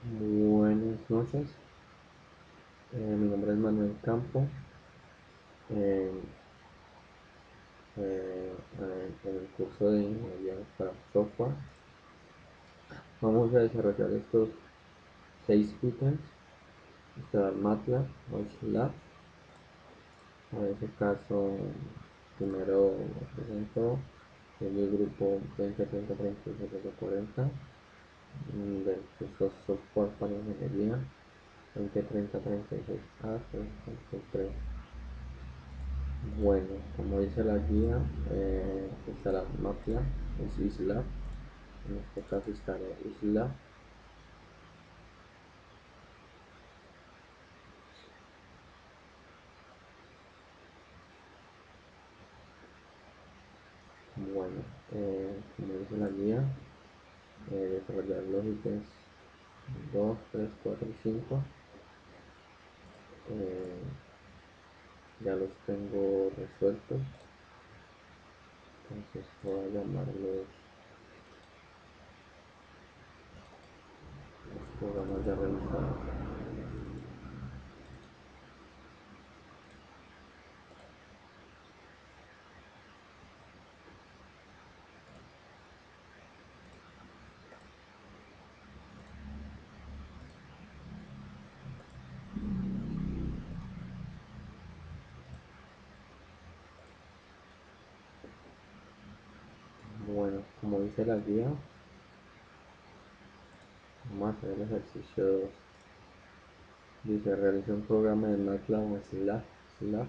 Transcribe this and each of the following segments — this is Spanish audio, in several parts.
Buenas noches, mi nombre es Manuel Campo. Eh, en el curso de ingeniería para software vamos a desarrollar estos 6 ítems: instalar MATLAB o SLab. En ese caso, primero me presento. Soy del grupo 20, 30, 30, 40 del curso software para ingeniería 20, 30, 36A, 33. Bueno, como dice la guía, instalar MATLAB es isla. En este caso estaré isla. Bueno, como dice la guía, desarrollar los ítems 2, 3, 4 y 5. eh, ya los tengo resueltos, entonces voy a llamarlos los programas ya realizados. Bueno, como dice la guía, vamos a hacer el ejercicio 2. Dice: realiza un programa de MATLAB o SLab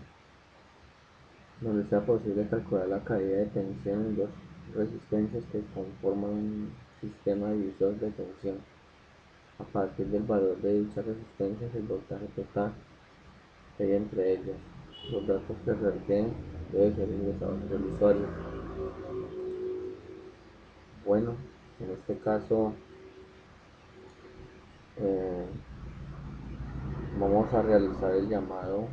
donde sea posible calcular la caída de tensión en dos resistencias que conforman un sistema divisor de tensión. A partir del valor de dichas resistencias, el voltaje total que hay entre ellas. Los datos que requieren deben ser ingresados por el usuario. Bueno, en este caso eh, vamos a realizar el llamado.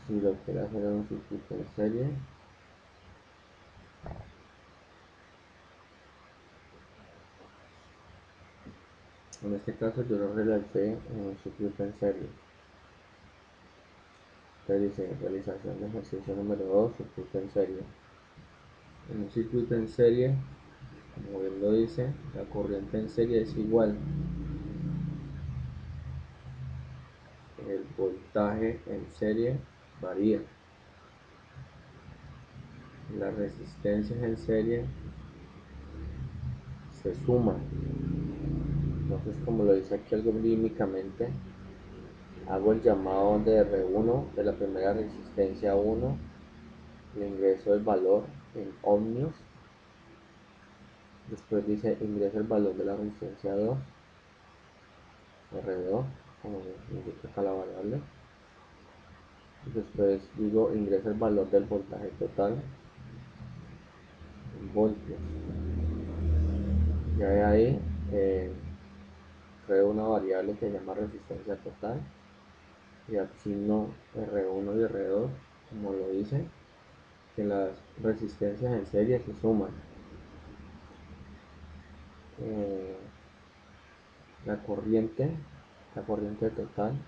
Si lo quiere hacer en un circuito en serie, en este caso yo lo realicé en un circuito en serie. Entonces dice: realización de ejercicio número 2, circuito en serie. En un circuito en serie, como bien lo dice, la corriente en serie es igual. El voltaje en serie varía. Las resistencias en serie se suman. Entonces, como lo dice aquí algorítmicamente, hago el llamado de R1 de la primera resistencia 1, le ingreso el valor en ohmios. Después dice: ingresa el valor de la resistencia 2, R2, como indica acá la variable. Después digo: ingresa el valor del voltaje total en voltios. Ya de ahí creo una variable que se llama resistencia total y asigno R1 y R2, como lo dice, que las resistencias en serie se suman. Eh, la corriente total,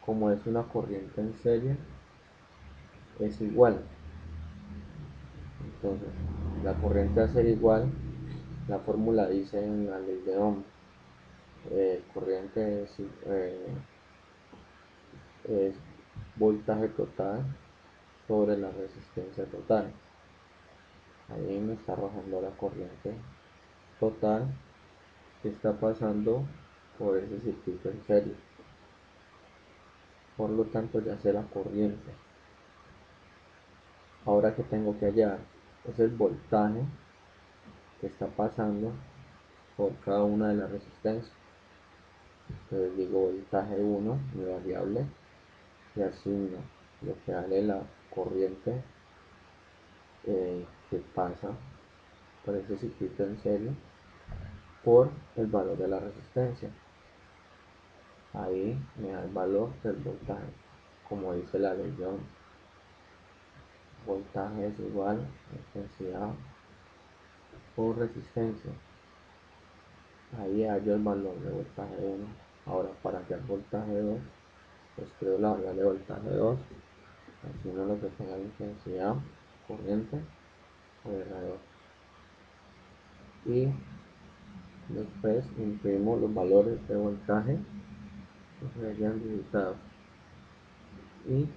como es una corriente en serie, es igual. Entonces, la corriente a ser igual, la fórmula dice en la ley de Ohm: corriente es voltaje total sobre la resistencia total. Ahí me está arrojando la corriente total que está pasando por ese circuito en serie. Por lo tanto, ya sé la corriente. Ahora, que tengo que hallar es el voltaje que está pasando por cada una de las resistencias. Entonces digo: voltaje 1, mi variable, y asigno lo que vale la corriente que pasa por ese circuito en serie por el valor de la resistencia. Ahí me da el valor del voltaje, como dice la ley de Ohm. voltaje es igual a intensidad por resistencia. Ahí hallo el valor de voltaje 1. Ahora, para hallar voltaje 2, pues creo la variable de voltaje 2, asigno lo que tenga la intensidad, corriente por R2. Y después imprimo los valores de voltaje que se hayan digitado. Y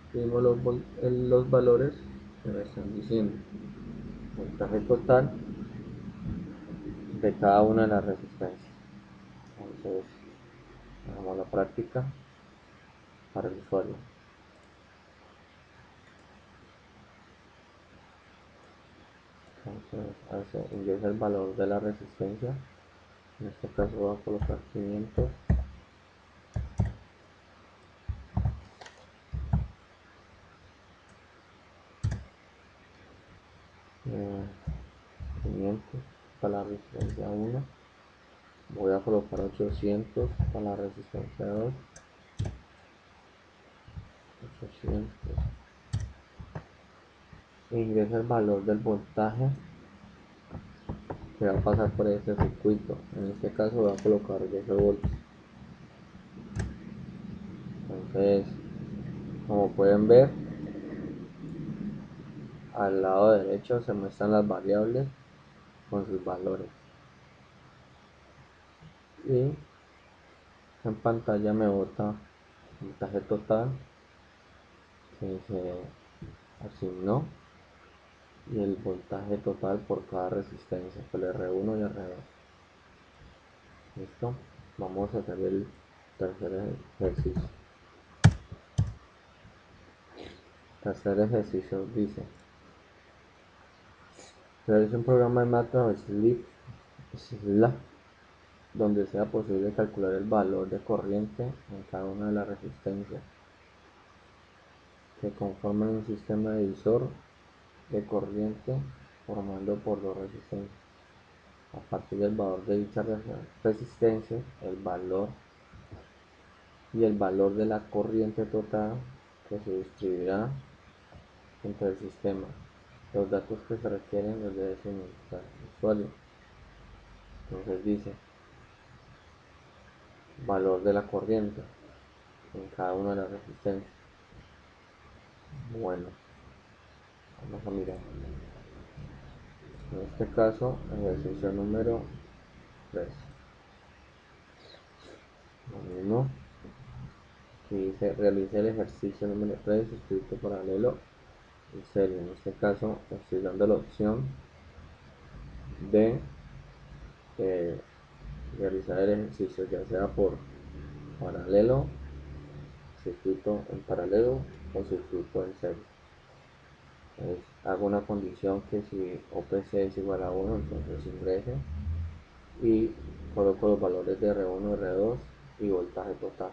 imprimo los valores que me están diciendo. Voltaje total de cada una de las resistencias. Entonces, hagamos la práctica para el usuario. Entonces, ingresa el valor de la resistencia. En este caso voy a colocar 500. Eh, 500 para la resistencia 1. Voy a colocar 800 para la resistencia 2. 800. Ingresa el valor del voltaje que va a pasar por este circuito. En este caso voy a colocar 10 volts. Entonces, como pueden ver, al lado derecho se muestran las variables con sus valores. Y en pantalla me bota el voltaje total que se asignó y el voltaje total por cada resistencia, por el R1 y R2. Listo, vamos a hacer el tercer ejercicio. Tercer ejercicio dice: realiza un programa de MATLAB SLA donde sea posible calcular el valor de corriente en cada una de las resistencias que conforman un sistema divisor de corriente formando por dos resistencias. A partir del valor de dicha resistencia, el valor de la corriente total que se distribuirá entre el sistema. Los datos que se requieren los debe suministrar el usuario. Entonces dice valor de la corriente en cada una de las resistencias. Bueno, vamos a mirar. En este caso, ejercicio número 3. Lo mismo. Aquí dice realice el ejercicio número 3, escrito paralelo y serie. En este caso, estoy dando la opción de realizar el ejercicio ya sea por paralelo, circuito en paralelo o circuito en serie. Entonces, hago una condición que si OPC es igual a 1, entonces ingrese y coloco los valores de R1, R2 y voltaje total.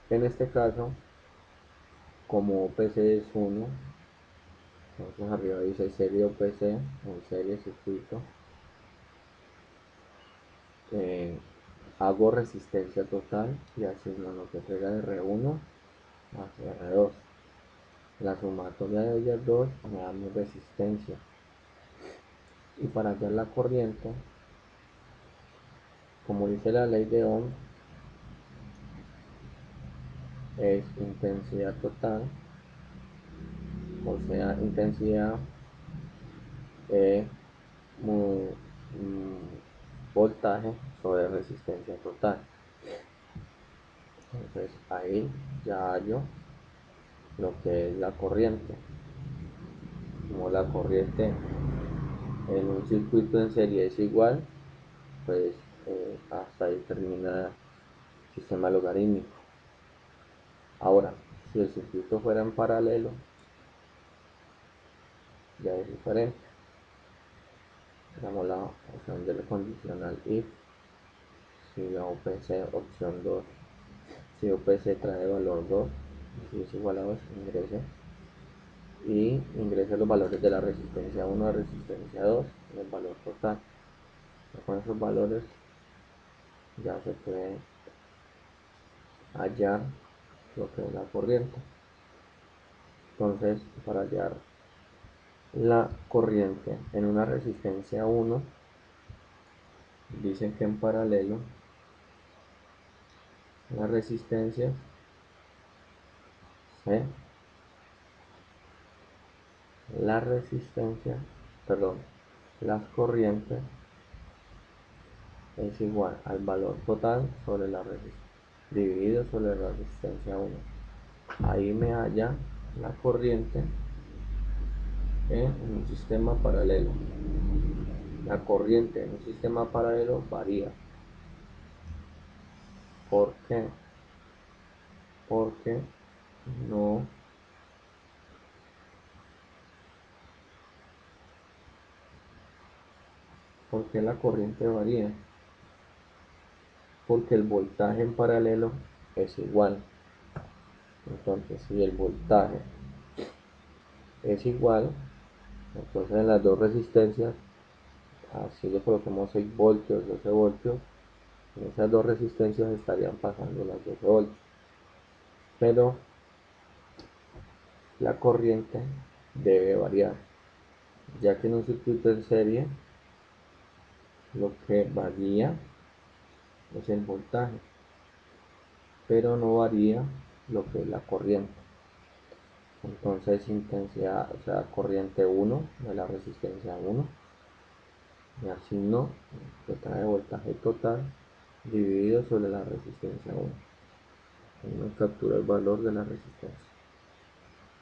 En este caso, como OPC es 1, entonces arriba dice serie OPC, en serie circuito, hago resistencia total y asigno lo que pega de R1 más R2. La sumatoria de ellas dos me da mi resistencia. Y para hallar la corriente, como dice la ley de Ohm, es intensidad total, o sea, intensidad voltaje sobre resistencia total. Entonces ahí ya hallo lo que es la corriente. Como la corriente en un circuito en serie es igual, pues hasta ahí termina el sistema logarítmico. Ahora, si el circuito fuera en paralelo, ya es diferente. Damos la opción del condicional if, si OPC opción 2, si OPC trae valor 2, si es igual a 2, ingrese y ingrese los valores de la resistencia 1 a resistencia 2 en el valor total. Con esos valores ya se puede hallar lo que es la corriente. Entonces, para hallar la corriente en una resistencia 1, dicen que en paralelo las resistencias C, las corrientes es igual al valor total sobre la resistencia dividido sobre la resistencia 1. Ahí me halla la corriente en un sistema paralelo. La corriente en un sistema paralelo varía. ¿Por qué? Porque no porque la corriente varía, porque el voltaje en paralelo es igual. Entonces, si el voltaje es igual, entonces en las dos resistencias, así le coloquemos 6 voltios, 12 voltios, en esas dos resistencias estarían pasando las 12 voltios. Pero la corriente debe variar, ya que en un circuito en serie lo que varía es el voltaje, pero no varía lo que es la corriente. Entonces intensidad, o sea, corriente 1 de la resistencia 1, y asigno que trae voltaje total dividido sobre la resistencia 1. Me captura el valor de la resistencia,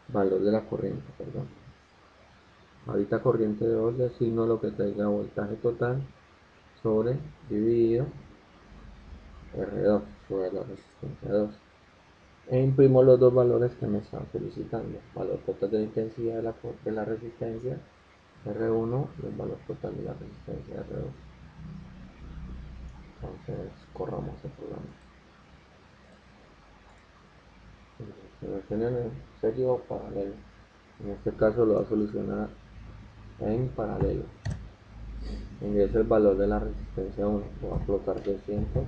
valor de la corriente, perdón. Ahorita corriente 2 le asigno lo que traiga voltaje total sobre dividido R2 sobre la resistencia 2. E imprimo los dos valores que me están solicitando, valor total de la intensidad de la resistencia R1 y el valor total de la resistencia R2. Entonces corramos el programa. Solucionen en serio o paralelo. En este caso lo va a solucionar en paralelo. Ingreso el valor de la resistencia 1, voy a colocar 200.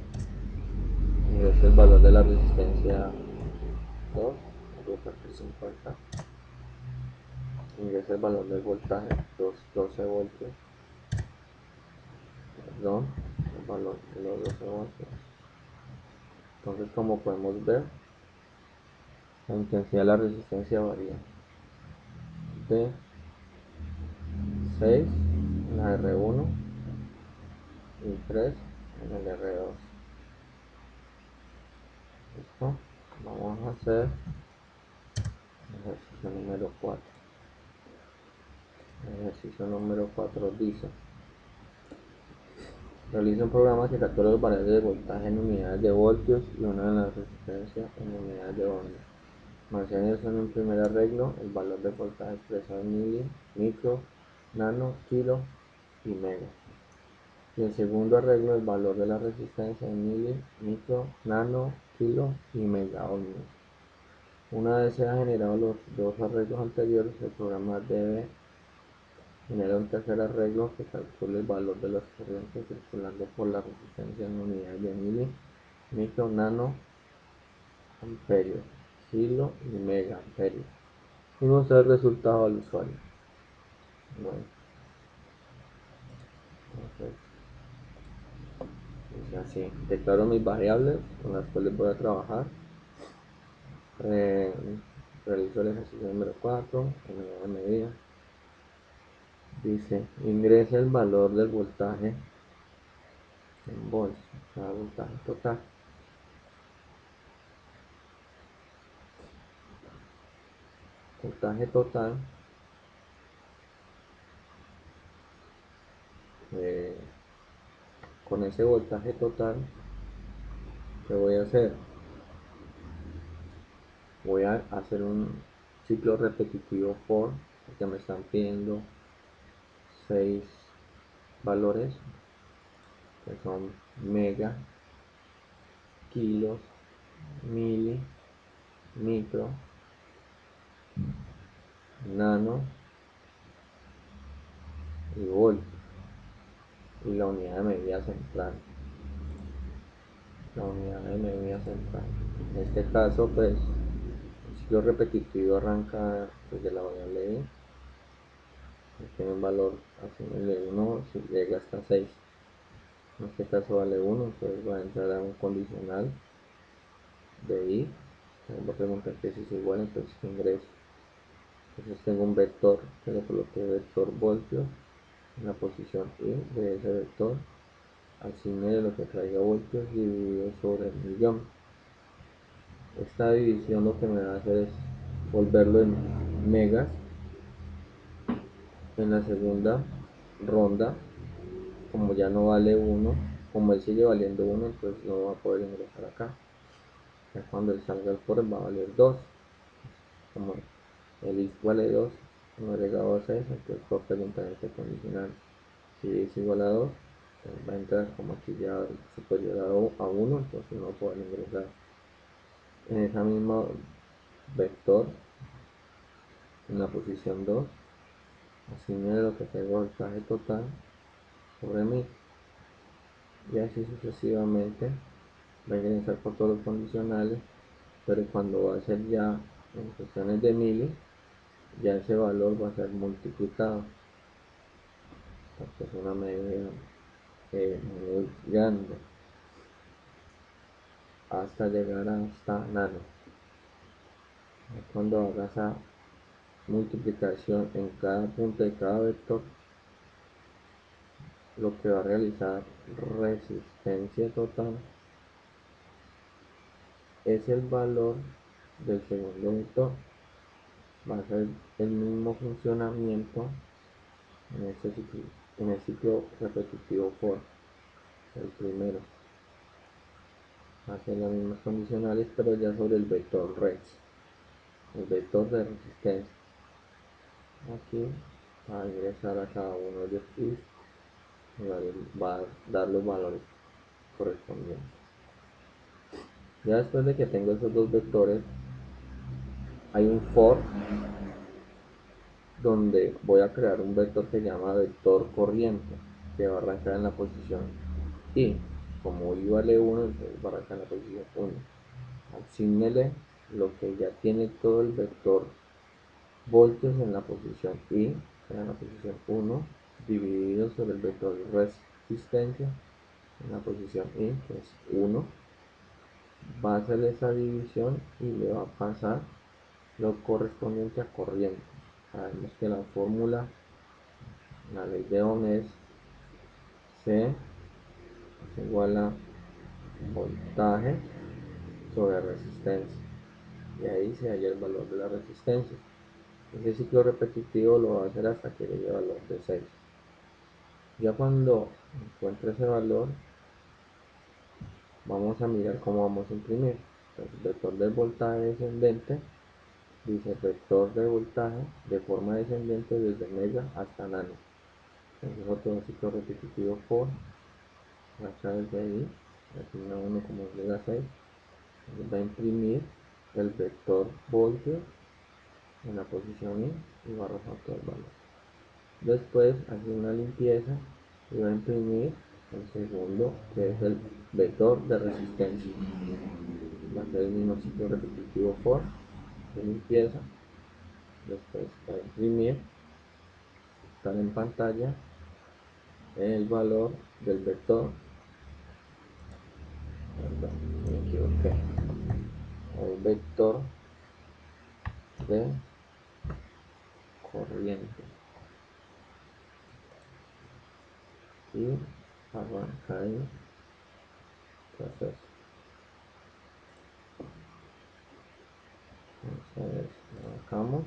Ingreso el valor de la resistencia 2, voy a colocar 350. Ingreso el valor del voltaje, 12 voltios. Perdón, el valor de los 12 voltios. Entonces, como podemos ver, la intensidad de la resistencia varía de 6 en la R1 y 3 en el R2. ¿Listo? Vamos a hacer ejercicio número 4. Ejercicio número 4 dice: realiza un programa que calcula los valores de voltaje en unidades de voltios y una de las resistencias en unidades de ohmios. Menciona en un primer arreglo el valor de voltaje expresado en mili, micro, nano, kilo y mega. Y el segundo arreglo el valor de la resistencia en mili, micro, nano, kilo y mega ohmios. Una vez se han generado los dos arreglos anteriores, el programa debe generar un tercer arreglo que calcule el valor de las corrientes circulando por la resistencia en unidades de mili, micro, nano, amperios, kilo y mega amperios, y mostrar el resultado al usuario. Bueno, entonces dice así: declaro mis variables con las cuales voy a trabajar. Realizo el ejercicio número 4, unidad de medida. Dice: ingresa el valor del voltaje en volts, o sea, voltaje total. Voltaje total con ese voltaje total, ¿qué voy a hacer? Voy a hacer un ciclo repetitivo porque me están pidiendo 6 valores que son mega, kilos, mili, micro, nano y volt, y la unidad de medida central. En este caso, pues, el ciclo repetitivo arranca desde la variable i, tiene un valor asumible 1, si llega hasta 6. En este caso vale 1, entonces va a entrar a un condicional de i. Me va a preguntar que si es igual, entonces que ingreso. Entonces tengo un vector que le coloqué vector voltios en la posición i de ese vector, asigne lo que traiga voltios dividido sobre el millón. Esta división lo que me va a hacer es volverlo en megas. En la segunda ronda, como ya no vale 1, como él sigue valiendo 1, entonces no va a poder ingresar acá. Ya cuando él salga al for va a valer 2. Como el is vale 2, no ha llegado a 6, entonces va a preguntar este condicional si es igual a 2, va a entrar como aquí ya superior a 1, entonces no va a poder ingresar. En esa misma vector, en la posición 2, asigne lo que tengo voltaje total sobre 1000, y así sucesivamente. Va a ingresar por todos los condicionales, pero cuando va a ser ya en cuestiones de mili, ya ese valor va a ser multiplicado, porque es una medida muy grande, hasta llegar hasta nano. Cuando haga esa multiplicación en cada punto de cada vector, lo que va a realizar resistencia total es el valor del segundo vector. Va a ser el mismo funcionamiento en el ciclo repetitivo for. El primero va a ser las mismas condicionales, pero ya sobre el vector res, el vector de resistencia. Aquí va a ingresar a cada uno de los is y va a dar los valores correspondientes. Ya después de que tengo esos dos vectores, hay un for donde voy a crear un vector que se llama vector corriente, que va a arrancar en la posición i. Como i vale 1, entonces va a arrancar en la posición 1. Asígnele lo que ya tiene todo el vector voltios en la posición i, o sea, en la posición 1, dividido sobre el vector resistencia en la posición i, que es 1. Va a hacer esa división y le va a pasar lo correspondiente a corriente. Sabemos que la fórmula, la ley de Ohm, es C es igual a voltaje sobre resistencia, y ahí se halla el valor de la resistencia. Ese ciclo repetitivo lo va a hacer hasta que llegue al valor de 6. Ya cuando encuentre ese valor, vamos a mirar cómo vamos a imprimir. Entonces, el vector del voltaje descendente dice vector de voltaje de forma descendente desde mega hasta nano. Entonces otro ciclo repetitivo for, racha desde ahí, asigna 1 como llega a 6, va a imprimir el vector voltio en la posición y va a arrojar todo el valor. Después hace una limpieza y va a imprimir el segundo, que es el vector de resistencia. Va a ser el mismo ciclo repetitivo for de limpieza. Después va a imprimir, estar en pantalla el valor del vector, perdón, me equivoqué, el vector de corriente, y arranca el proceso. Entonces arrancamos,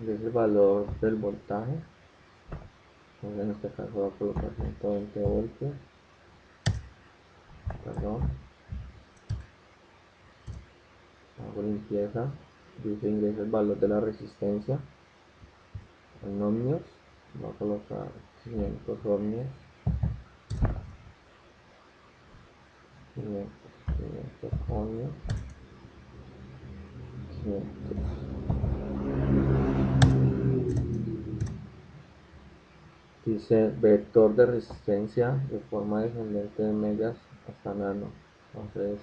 es el valor del voltaje. Entonces en este caso voy a colocar 120 voltios, perdón, hago limpieza, dice ingresa el valor de la resistencia en ohmios, voy a colocar 500 ohmios, 500 ohmios, 500, Dice vector de resistencia de forma descendente de megas hasta nano. Entonces,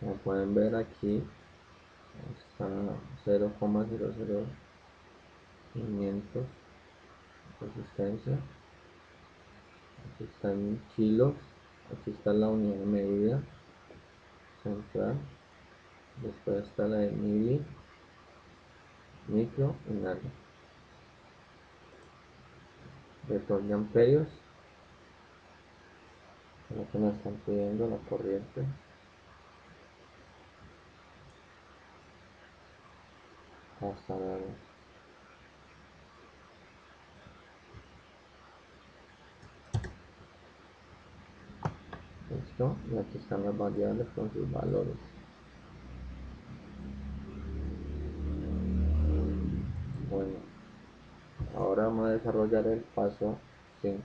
como pueden ver aquí, está 0,00500 resistencia. Aquí está en kilos. Aquí está la unidad de medida central. Después está la de mili, micro y nano. Vector de amperios. Lo que nos están pidiendo la corriente. Hasta nano. Listo, y aquí están las variables con sus valores. Bueno, ahora vamos a desarrollar el paso 5.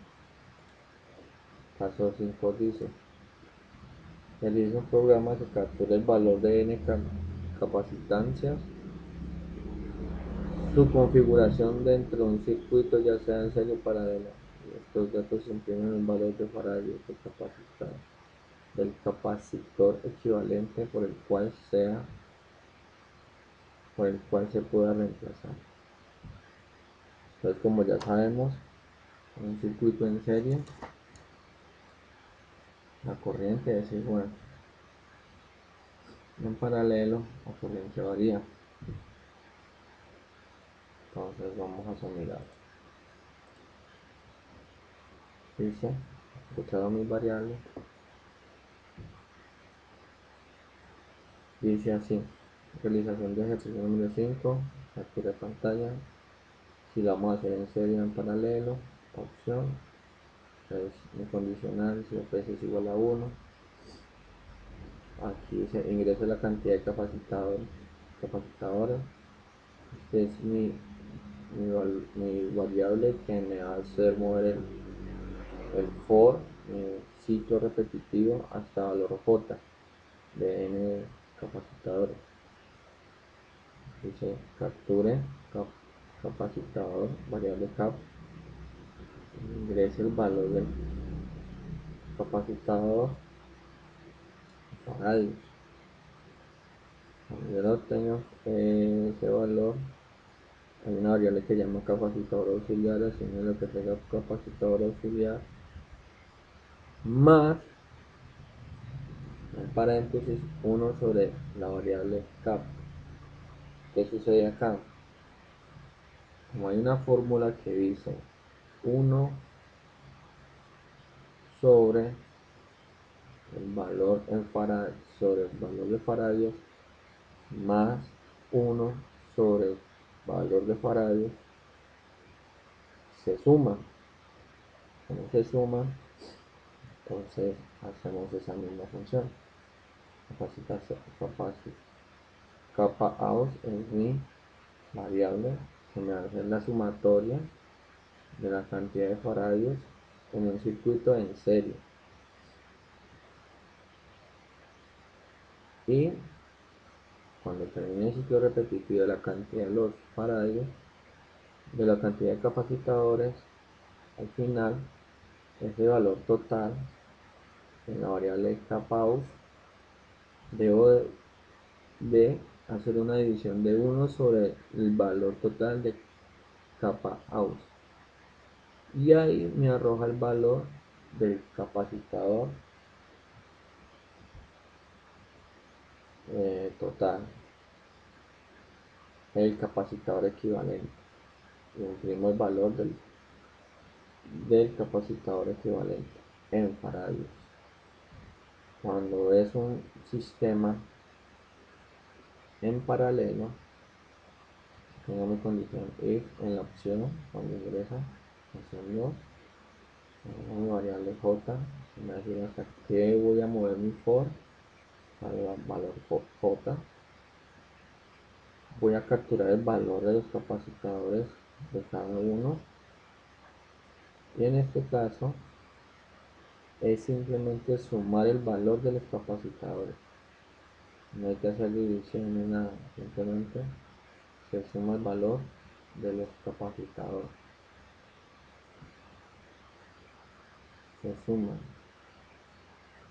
Paso 5 dice: realiza un programa que capture el valor de n capacitancias, su configuración dentro de un circuito, ya sea en serie o paralelo. Estos datos imprimen un valor de faradio del capacitor equivalente por el cual se pueda reemplazar. Entonces, como ya sabemos, en un circuito en serie, la corriente es igual. En paralelo, la corriente varía. Entonces vamos a mirar. Dice, escuchado mis variables. Dice así: realización de ejercicio número 5, captura de pantalla. Si lo vamos a hacer en serie o en paralelo, opción. Entonces, mi condicional, si P es igual a 1. Aquí dice ingresa la cantidad de capacitadores. Este es mi variable que me va a hacer mover el for, ciclo repetitivo, hasta valor J de n capacitadores. Dice capture capacitador, variable cap, ingrese el valor del capacitador a radios. Cuando yo lo tengo ese valor, hay una variable que llama capacitor auxiliar, haciendo lo que tenga capacitor auxiliar más, en paréntesis, 1 sobre la variable cap. ¿Qué sucede acá? Como hay una fórmula que dice 1 sobre el valor en farad, sobre el valor de faradios, más 1 sobre el valor de faradios, se suma. Como se suma, entonces hacemos esa misma función. Capa aus es mi variable que me hace la sumatoria de la cantidad de faradios en un circuito en serie. Y cuando termine el ciclo repetitivo de la cantidad de los faradios, de la cantidad de capacitadores, al final, ese valor total en la variable capaus, debo de hacer una división de 1 sobre el valor total de capa aus, y ahí me arroja el valor del capacitor total, el capacitor equivalente, y imprimo el valor del capacitor equivalente en faradios. Cuando es un sistema en paralelo, tengo mi condición if en la opción, cuando ingresa opción 2, tengo mi variable j, me va a decir hasta que voy a mover mi for al valor j. Voy a capturar el valor de los capacitadores de cada uno, y en este caso es simplemente sumar el valor de los capacitadores. No hay que hacer división ni nada, simplemente se suma el valor de los capacitadores. se suman.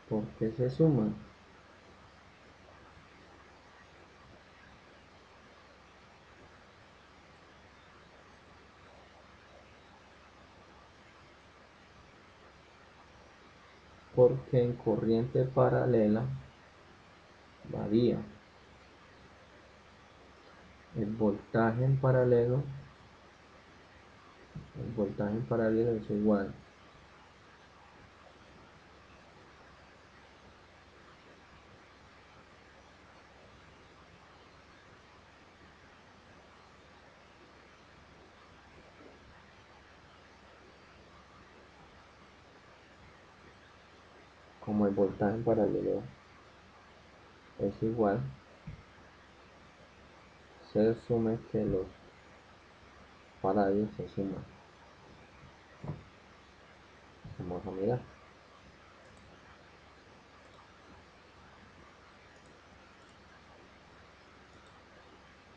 ¿Por qué se suman? Porque en corriente paralela varía. El voltaje en paralelo es igual como el voltaje en paralelo es igual, se asume que los faradios se suman. Vamos a mirar.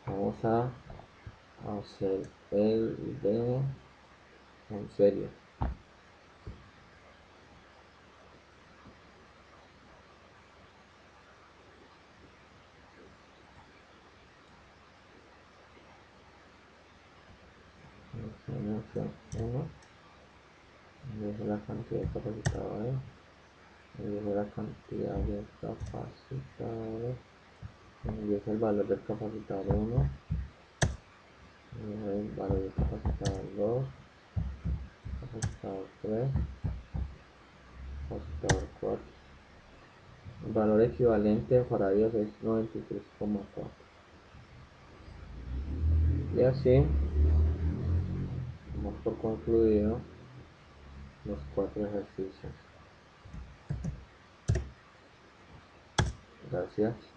Vamos a hacer el de en serio. Opción 1, elige la cantidad de capacitadores, elige la cantidad de capacitadores, elige el valor del capacitador 1, elige el valor del capacitador 2, capacitador 3, capacitador 4. El valor equivalente de faradios es 93,4. Y así damos por concluido los 4 ejercicios. Gracias.